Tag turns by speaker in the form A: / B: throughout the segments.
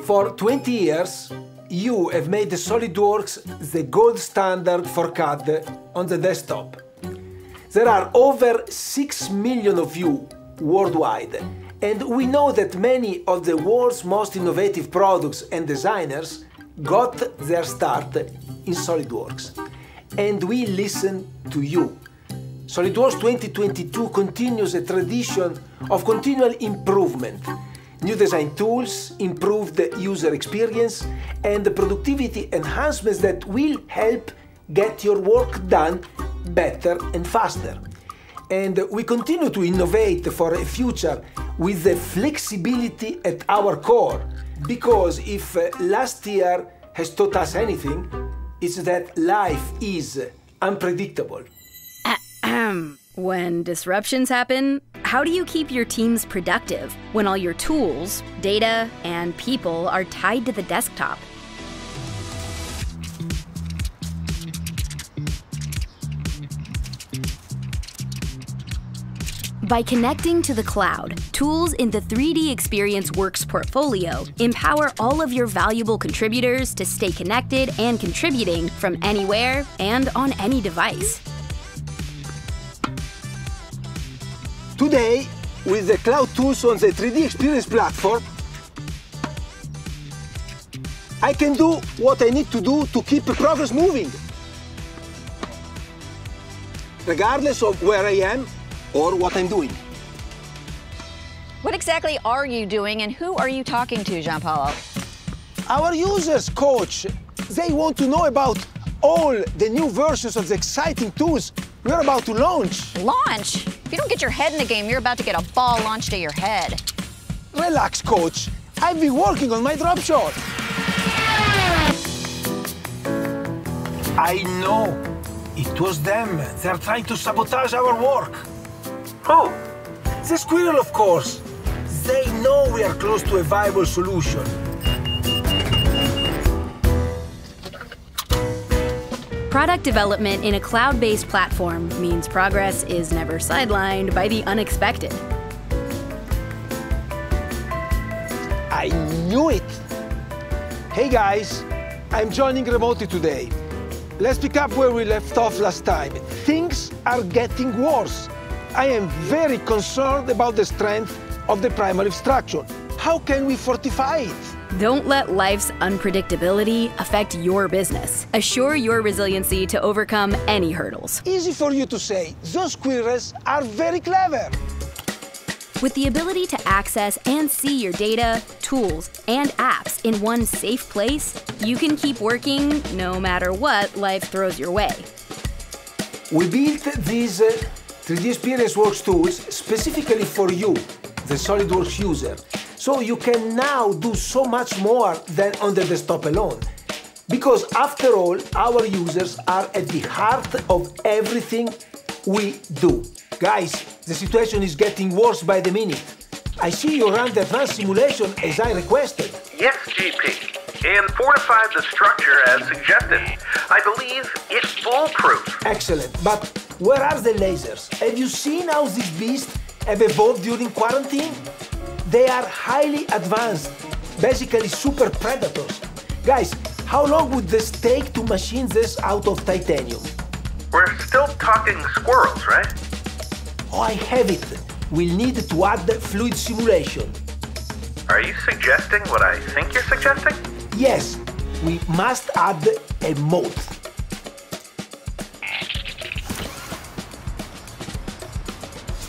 A: For 20 years, you have made the SOLIDWORKS the gold standard for CAD on the desktop. There are over 6 million of you worldwide, and we know that many of the world's most innovative products and designers got their start in SOLIDWORKS. And we listen to you. SOLIDWORKS 2022 continues a tradition of continual improvement. New design tools, improved user experience, and the productivity enhancements that will help get your work done better and faster. And we continue to innovate for a future with the flexibility at our core, because if last year has taught us anything, it's that life is unpredictable.
B: When disruptions happen, how do you keep your teams productive when all your tools, data, and people are tied to the desktop? By connecting to the cloud, tools in the 3DEXPERIENCE Works portfolio empower all of your valuable contributors to stay connected and contributing from anywhere and on any device.
A: Today, with the cloud tools on the 3DEXPERIENCE platform, I can do what I need to do to keep progress moving, regardless of where I am or what I'm doing.
C: What exactly are you doing and who are you talking to, Gian-Paolo?
A: Our users, coach, they want to know about all the new versions of the exciting tools we're about to launch.
C: Launch? If you don't get your head in the game, you're about to get a ball launched at your head.
A: Relax, coach. I've been working on my drop shot. I know. It was them. They're trying to sabotage our work. Oh, the squirrel, of course. They know we are close to a viable solution.
B: Product development in a cloud-based platform means progress is never sidelined by the unexpected.
A: I knew it! Hey guys, I'm joining remotely today. Let's pick up where we left off last time. Things are getting worse. I am very concerned about the strength of the primary structure. How can we fortify it?
B: Don't let life's unpredictability affect your business. Assure your resiliency to overcome any hurdles.
A: Easy for you to say. Those squirrels are very clever.
B: With the ability to access and see your data, tools, and apps in one safe place, you can keep working no matter what life throws your way.
A: We built these 3DEXPERIENCE Works tools specifically for you, the SOLIDWORKS user. So you can now do so much more than on the desktop alone. Because after all, our users are at the heart of everything we do. Guys, the situation is getting worse by the minute. I see you ran the advanced simulation as I requested.
D: Yes, GP. And fortified the structure as suggested. I believe it's foolproof.
A: Excellent. But where are the lasers? Have you seen how these beasts have evolved during quarantine? They are highly advanced, basically super predators. Guys, how long would this take to machine this out of titanium?
D: We're still talking squirrels, right?
A: Oh, I have it. We'll need to add fluid simulation.
D: Are you suggesting what I think you're suggesting?
A: Yes, we must add a moat.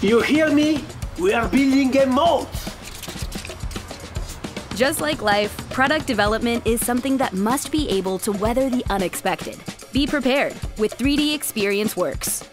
A: You hear me? We are building a moat.
B: Just like life, product development is something that must be able to weather the unexpected. Be prepared with 3DEXPERIENCE Works.